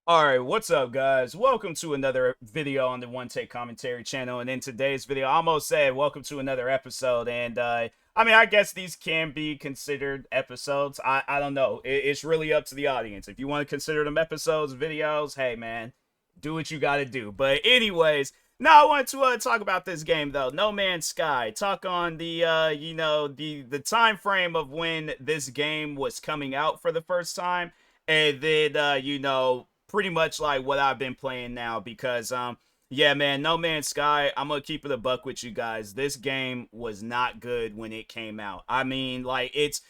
Alright, what's up guys? Welcome to another video on the One Take Commentary channel, and in today's video I almost said welcome to another episode, and I guess these can be considered episodes. I don't know. It's really up to the audience. If you want to consider them episodes, videos, hey man, do what you gotta do. But anyways, now I want to talk about this game though, No Man's Sky. Talk on the the time frame of when this game was coming out for the first time, and then pretty much like what I've been playing now because yeah man, No Man's Sky, I'm gonna keep it a buck with you guys. This game was not good when it came out. I mean, like it's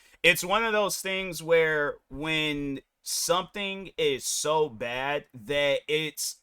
one of those things where when something is so bad that it's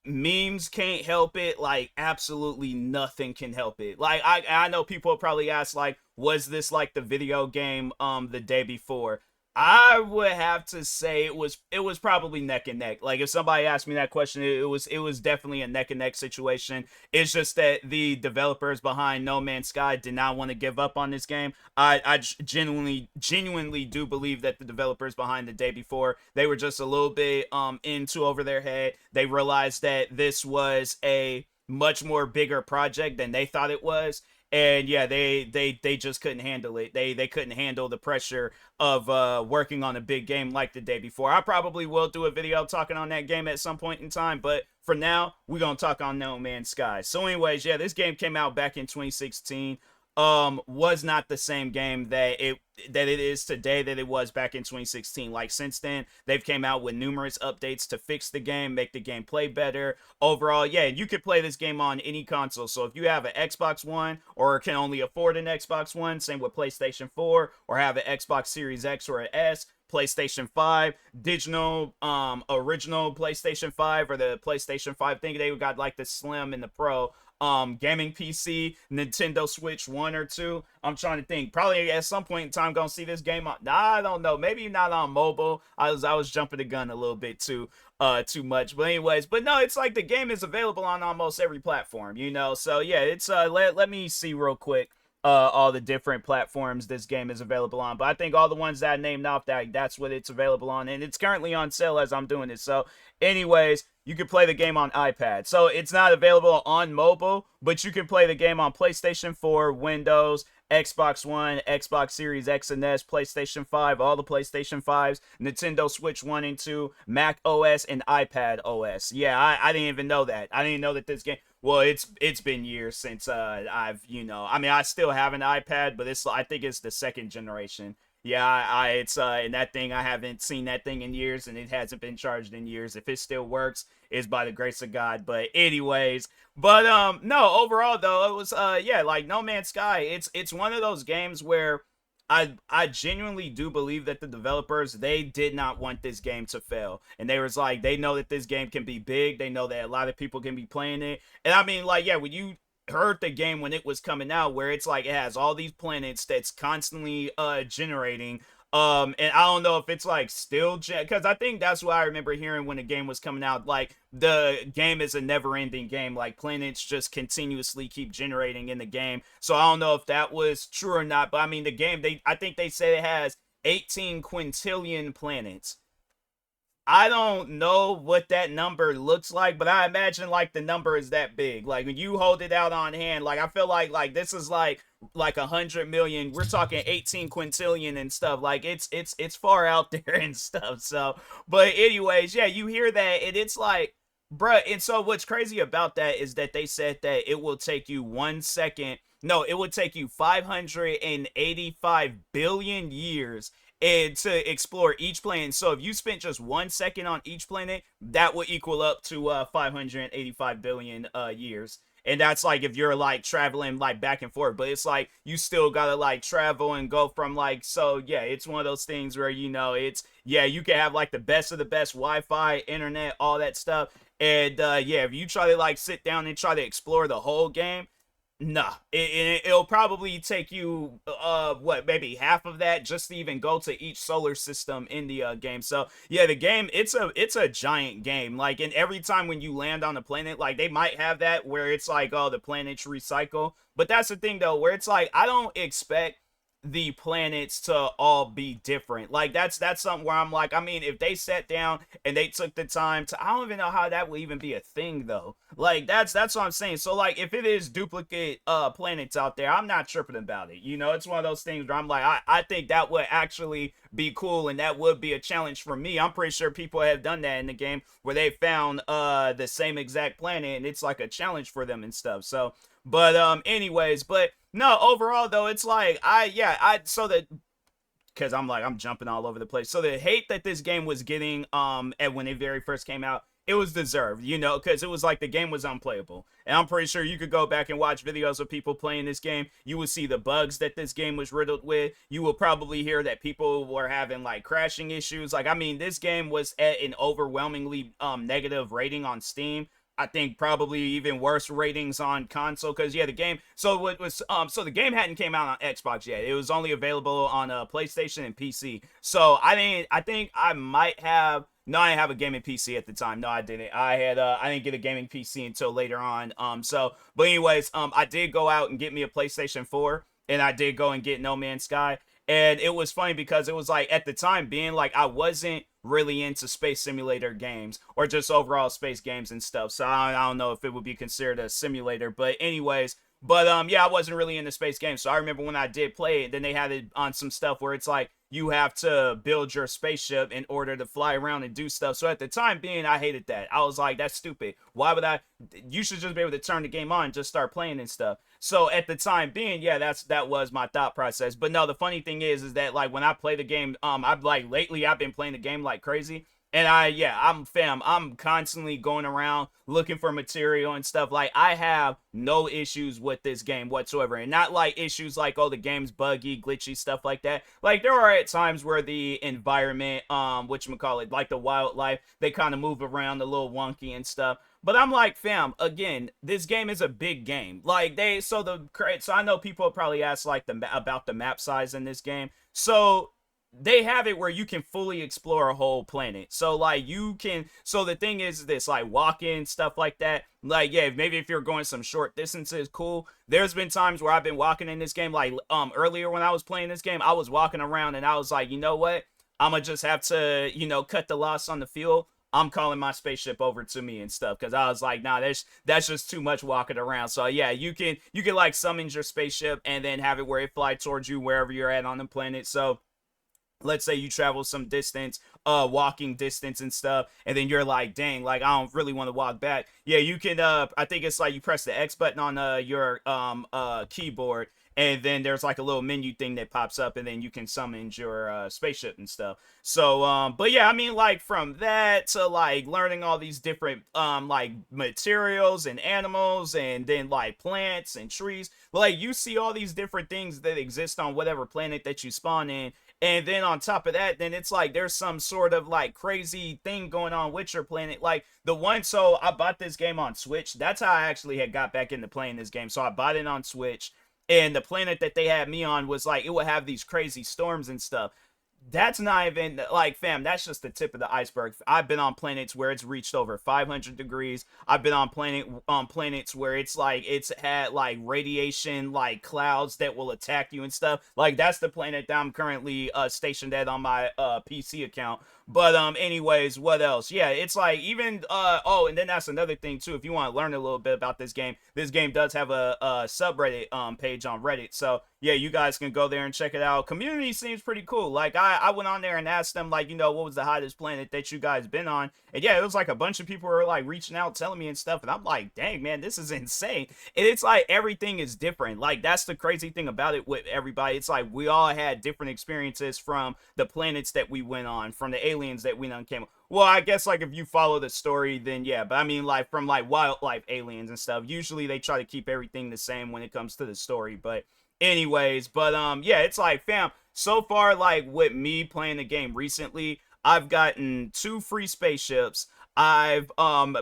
memes can't help it, like absolutely nothing can help it. Like I know people probably ask like, was this like the video game the day before? I would have to say it was probably neck and neck. Like if somebody asked me that question, it was definitely a neck and neck situation. It's just that the developers behind No Man's Sky did not want to give up on this game. I genuinely do believe that the developers behind the day before, they were just a little bit into over their head. They realized that this was a much more bigger project than they thought it was, and yeah, they just couldn't handle it. They couldn't handle the pressure of working on a big game like the day before. I probably will do a video talking on that game at some point in time, but for now we're gonna talk on No Man's Sky. So anyways, yeah, this game came out back in 2016. Was not the same game that it is today that it was back in 2016. Like since then they've came out with numerous updates to fix the game, make the game play better. Overall, yeah, you could play this game on any console. So if you have an Xbox One or can only afford an Xbox One, same with PlayStation 4, or have an Xbox Series X or an S, PlayStation 5, digital, original PlayStation 5, or the PlayStation 5 thing, they got like the Slim and the Pro, gaming PC, Nintendo Switch 1 or 2. I'm trying to think. Probably at some point in time gonna see this game on, I don't know, maybe not on mobile. I was jumping the gun a little bit too much. But anyways, but no, it's like the game is available on almost every platform, you know. So yeah, it's let me see real quick all the different platforms this game is available on. But I think all the ones that I named off, that's what it's available on, and it's currently on sale as I'm doing it. So anyways, you can play the game on iPad. So it's not available on mobile, but you can play the game on PlayStation 4, Windows, Xbox One, Xbox Series X and S, PlayStation 5, all the PlayStation 5s, Nintendo Switch 1 and 2, Mac OS, and iPad OS. Yeah, I didn't even know that. I didn't know that this game, well, it's been years since I've, I still have an iPad, but I think it's the second generation. Yeah, it's and that thing, I haven't seen that thing in years, and it hasn't been charged in years. If it still works, it's by the grace of God. But anyways, but no, overall though, it was yeah, like No Man's Sky, it's one of those games where I genuinely do believe that the developers, they did not want this game to fail. And they was like, they know that this game can be big. They know that a lot of people can be playing it. And I mean, like, yeah, when you heard the game when it was coming out, where it's like it has all these planets that's constantly generating, and I don't know if it's like still because I think that's what I remember hearing when the game was coming out. Like the game is a never-ending game. Like planets just continuously keep generating in the game. So I don't know if that was true or not. But I mean, the game, I think they said it has 18 quintillion planets. I don't know what that number looks like, but I imagine like the number is that big. Like when you hold it out on hand, like I feel like this is like 100 million. We're talking 18 quintillion and stuff. Like it's far out there and stuff. So, but anyways, yeah, you hear that and it's like, bruh. And so what's crazy about that is that they said that it will take you 1 second. No, it would take you 585 billion years and to explore each planet. So if you spent just 1 second on each planet, that would equal up to 585 billion years. And that's like if you're like traveling like back and forth, but it's like you still gotta like travel and go from like, so yeah, it's one of those things where it's, yeah, you can have like the best of the best Wi-Fi, internet, all that stuff, and yeah, if you try to like sit down and try to explore the whole game, nah, it'll probably take you what, maybe half of that just to even go to each solar system in the game. So yeah, the game, it's a giant game. Like, and every time when you land on a planet, like they might have that where it's like, oh, the planets recycle, but that's the thing though, where it's like I don't expect the planets to all be different. Like that's something where I'm like, I mean, if they sat down and they took the time to, I don't even know how that would even be a thing though. Like that's what I'm saying. So like if it is duplicate planets out there, I'm not tripping about it. You know, it's one of those things where I'm like, I think that would actually be cool and that would be a challenge for me. I'm pretty sure people have done that in the game where they found the same exact planet and it's like a challenge for them and stuff. So but anyways, but no, overall though, it's like I so that because I'm like I'm jumping all over the place. So the hate that this game was getting and when it very first came out, it was deserved, you know, because it was like the game was unplayable. And I'm pretty sure you could go back and watch videos of people playing this game. You would see the bugs that this game was riddled with. You will probably hear that people were having like crashing issues. Like, I mean, this game was at an overwhelmingly negative rating on Steam. I think probably even worse ratings on console because yeah, the game. So what was so the game hadn't came out on Xbox yet. It was only available on PlayStation and PC. So I think I might have. No, I didn't have a gaming PC at the time. No, I didn't. I didn't get a gaming PC until later on. But anyways, I did go out and get me a PlayStation 4, and I did go and get No Man's Sky. And it was funny because it was like at the time being like I wasn't really into space simulator games or just overall space games and stuff. So I don't know if it would be considered a simulator, but anyways, yeah, I wasn't really into space games. So I remember when I did play it, then they had it on some stuff where it's like you have to build your spaceship in order to fly around and do stuff. So at the time being, I hated that. I was like, that's stupid. Why would I? You should just be able to turn the game on and just start playing and stuff. So at the time being, yeah, that was my thought process. But no, the funny thing is that like when I play the game, I've like lately I've been playing the game like crazy. And I'm constantly going around looking for material and stuff. Like, I have no issues with this game whatsoever. And not like issues like, oh, the game's buggy, glitchy, stuff like that. Like, there are at times where the environment, whatchamacallit, like the wildlife, they kind of move around a little wonky and stuff. But I'm like, fam, again, this game is a big game. Like, so I know people probably ask, like, about the map size in this game. So they have it where you can fully explore a whole planet. So like so the thing is this, like walking stuff like that, like yeah, maybe if you're going some short distances, cool. There's been times where I've been walking in this game, like earlier when I was playing this game, I was walking around and I was like, you know what, I'm gonna just have to, you know, cut the loss on the fuel. I'm calling my spaceship over to me and stuff because I was like, nah, that's just too much walking around. So yeah, you can like summon your spaceship and then have it where it fly towards you wherever you're at on the planet. So let's say you travel some distance, walking distance and stuff, and then you're like, dang, like I don't really want to walk back. Yeah, you can I think it's like you press the X button on your keyboard, and then there's like a little menu thing that pops up, and then you can summon your spaceship and stuff. So but yeah, I mean, like from that to like learning all these different like materials and animals and then like plants and trees, like you see all these different things that exist on whatever planet that you spawn in. And then on top of that, then it's like there's some sort of like crazy thing going on with your planet. Like the one, so I bought this game on Switch. That's how I actually had got back into playing this game. So I bought it on Switch. And the planet that they had me on was like, it would have these crazy storms and stuff. That's not even like, fam, that's just the tip of the iceberg. I've been on planets where it's reached over 500 degrees. I've been on planets where it's like it's had like radiation, like clouds that will attack you and stuff. Like that's the planet that I'm currently stationed at on my PC account. But anyways, what else? Yeah, it's like even oh, and then that's another thing too. If you want to learn a little bit about this game does have a subreddit page on Reddit. So yeah, you guys can go there and check it out. Community seems pretty cool. Like I went on there and asked them, like, you know, what was the hottest planet that you guys been on? And yeah, it was like a bunch of people were like reaching out, telling me and stuff. And I'm like, dang, man, this is insane. And it's like everything is different. Like that's the crazy thing about it with everybody. It's like we all had different experiences from the planets that we went on, from the aliens that we done came. Well, I guess like if you follow the story, then yeah. But I mean, like from like wildlife aliens and stuff. Usually they try to keep everything the same when it comes to the story. But anyways, but yeah, it's like, fam, so far like with me playing the game recently, I've gotten 2 free spaceships. I've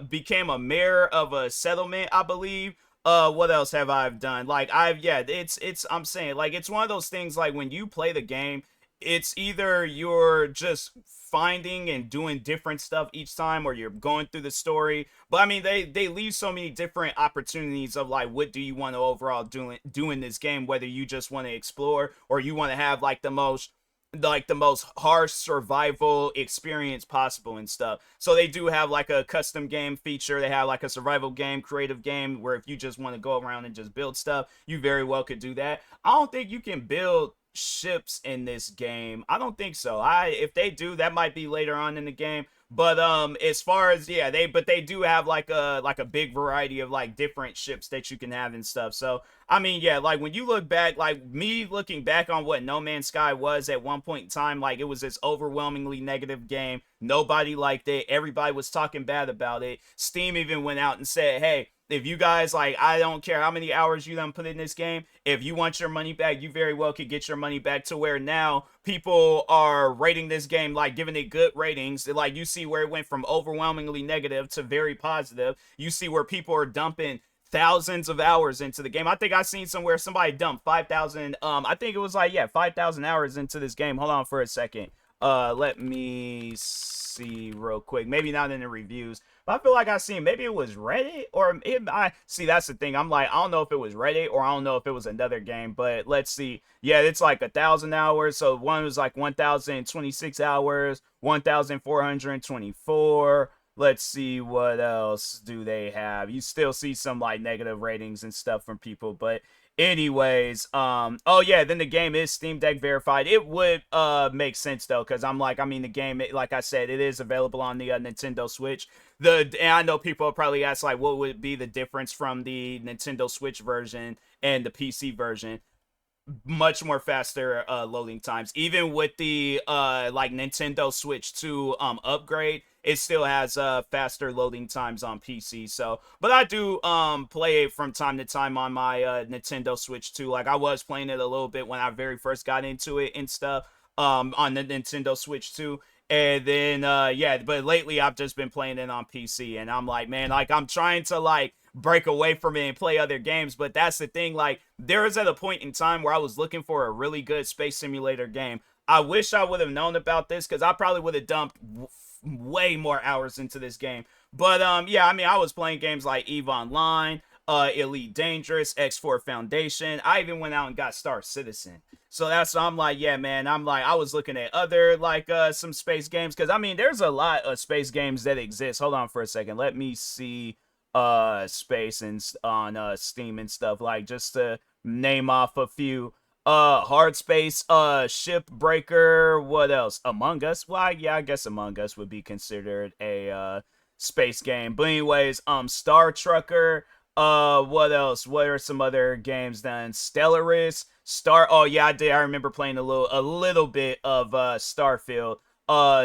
became a mayor of a settlement, I believe. What else have I done? Like it's I'm saying, like it's one of those things like when you play the game, it's either you're just finding and doing different stuff each time, or you're going through the story. But I mean, they leave so many different opportunities of like, what do you want to overall do in this game, whether you just want to explore or you want to have like the most harsh survival experience possible and stuff. So they do have like a custom game feature. They have like a survival game, creative game, where if you just want to go around and just build stuff, you very well could do that. I don't think you can build ships in this game. I don't think so. If they do, that might be later on in the game. But as far as, yeah, they do have like a big variety of like different ships that you can have and stuff. So I mean, yeah, like when you look back, like me looking back on what No Man's Sky was at one point in time, like it was this overwhelmingly negative game. Nobody liked it. Everybody was talking bad about it. Steam even went out and said, hey, if you guys, like, I don't care how many hours you done put in this game, if you want your money back, you very well could get your money back. To where now people are rating this game, like giving it good ratings. Like you see where it went from overwhelmingly negative to very positive. You see where people are dumping thousands of hours into the game. I think I seen somewhere somebody dumped 5,000, I think it was like, yeah, 5,000 hours into this game. Hold on for a second. Let me see real quick. Maybe not in the reviews, but I feel like I seen, maybe it was Reddit, or I see, that's the thing. I'm like, I don't know if it was Reddit or I don't know if it was another game, but let's see. Yeah, it's like 1,000 hours. So one was like 1,026 hours, 1,424. Let's see, what else do they have. You still see some like negative ratings and stuff from people, but anyways, oh yeah, then the game is Steam Deck verified. It would make sense though, because I'm like, I mean, the game, like I said, it is available on the Nintendo Switch. And I know people probably ask like, what would be the difference from the Nintendo Switch version and the PC version? Much more faster loading times. Even with the like Nintendo Switch 2 upgrade, it still has faster loading times on PC. So, but I do play it from time to time on my Nintendo Switch 2. Like I was playing it a little bit when I very first got into it and stuff on the Nintendo Switch 2. And then yeah, but lately I've just been playing it on PC, and I'm like, man, like I'm trying to like break away from it and play other games. But that's the thing, like there was at a point in time where I was looking for a really good space simulator game. I wish I would have known about this, because I probably would have dumped way more hours into this game. But yeah, I mean, I was playing games like EVE Online, Elite Dangerous, X4 Foundation. I even went out and got Star Citizen. So that's, I'm like, yeah, man, I'm like, I was looking at other like some space games, because I mean, there's a lot of space games that exist. Hold on for a second, let me see space and on Steam and stuff, like just to name off a few. Hard Space, Shipbreaker, what else? Among Us. Well, yeah, I guess Among Us would be considered a space game. But anyways, Star Trucker, what else? What are some other games then? Stellaris, oh yeah, I remember playing a little bit of Starfield.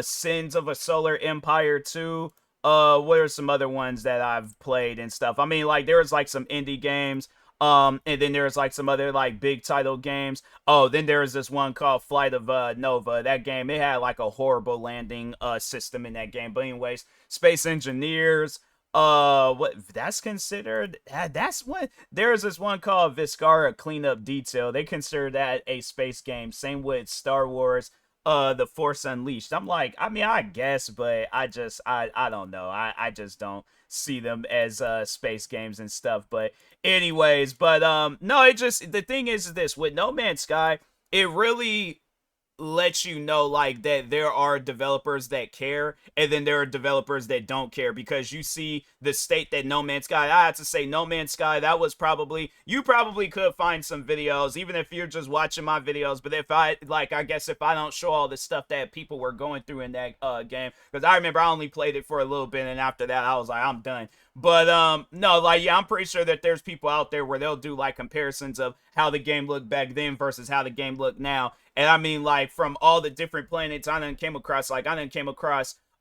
Sins of a Solar Empire 2. What are some other ones that I've played and stuff? I mean, like there was like some indie games. And then there's like some other like big title games. Oh, then there was this one called Flight of Nova. That game, it had like a horrible landing system in that game. But anyways, Space Engineers. What that's considered? That's what there's this one called Viscara Cleanup Detail. They consider that a space game. Same with Star Wars. The Force Unleashed. I'm like, I mean, I guess, but I don't know. I just don't see them as space games and stuff. But anyways, but no, it just, the thing is this, with No Man's Sky, it really lets you know like that there are developers that care, and then there are developers that don't care, because you see the state that No Man's Sky, I have to say, No Man's Sky, that was probably, you probably could find some videos even if you're just watching my videos, but if I like, I guess if I don't show all the stuff that people were going through in that game, because I remember I only played it for a little bit, and after that I was like, I'm done. But no, like, yeah, I'm pretty sure that there's people out there where they'll do like comparisons of how the game looked back then versus how the game looked now. And I mean, like, from all the different planets I done came across,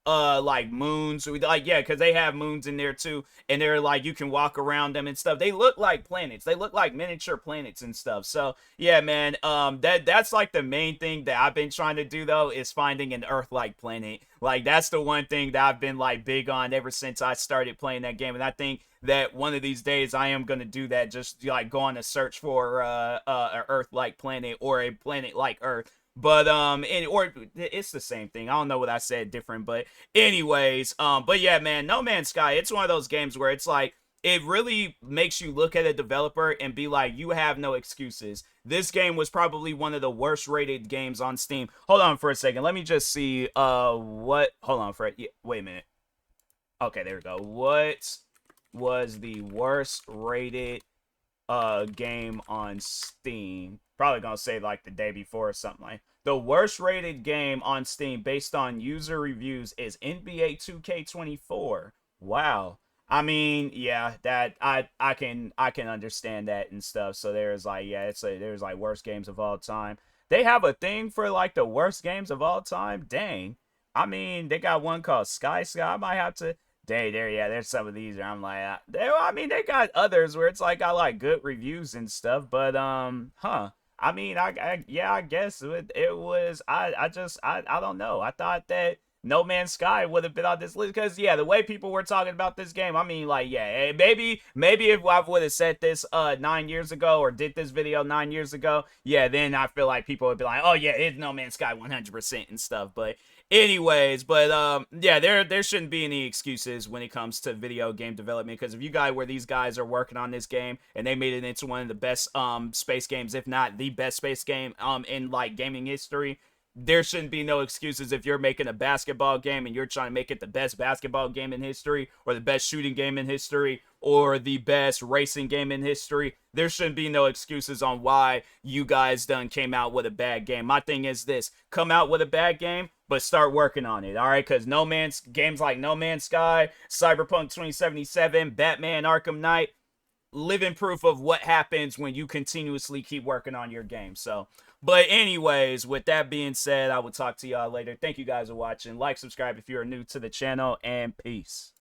like moons, like, yeah, because they have moons in there too, and they're like, you can walk around them and stuff. They look like planets, they look like miniature planets and stuff. So yeah, man, that's like the main thing that I've been trying to do though, is finding an Earth-like planet. Like that's the one thing that I've been like big on ever since I started playing that game, and I think that one of these days I am gonna do that, just like go on a search for a Earth-like planet, or a planet like Earth. But or it's the same thing. I don't know what I said different, but anyways, but yeah, man, No Man's Sky, it's one of those games where it's like it really makes you look at a developer and be like, you have no excuses. This game was probably one of the worst rated games on Steam. Hold on for a second. Let me just see what hold on for it. Yeah, wait a minute. Okay, there we go. What was the worst rated game on Steam? Probably gonna say like the day before or something like. The worst rated game on Steam based on user reviews is NBA 2K24. Wow. I mean, yeah, that I can understand that and stuff. So there's like, yeah, there's like worst games of all time. They have a thing for like the worst games of all time. Dang. I mean, they got one called Sky Sky. I might have to. There, yeah, there's some of these where I'm like, I mean, they got others where it's like got like good reviews and stuff, but huh. I mean, yeah, I guess it was. I don't know. I thought that No Man's Sky would have been on this list because yeah, the way people were talking about this game, I mean, like yeah, maybe if I would have said this 9 years ago or did this video 9 years ago, yeah, then I feel like people would be like, oh yeah, it's No Man's Sky 100% and stuff, but. Anyways, but yeah, there shouldn't be any excuses when it comes to video game development because if you guys where these guys are working on this game and they made it into one of the best space games, if not the best space game in like gaming history, there shouldn't be no excuses if you're making a basketball game and you're trying to make it the best basketball game in history or the best shooting game in history or the best racing game in history. There shouldn't be no excuses on why you guys done came out with a bad game. My thing is this: come out with a bad game, but start working on it, all right? Because games like No Man's Sky, Cyberpunk 2077, Batman Arkham Knight, living proof of what happens when you continuously keep working on your game. So, but anyways, with that being said, I will talk to y'all later. Thank you guys for watching. Like, subscribe if you're new to the channel, and peace.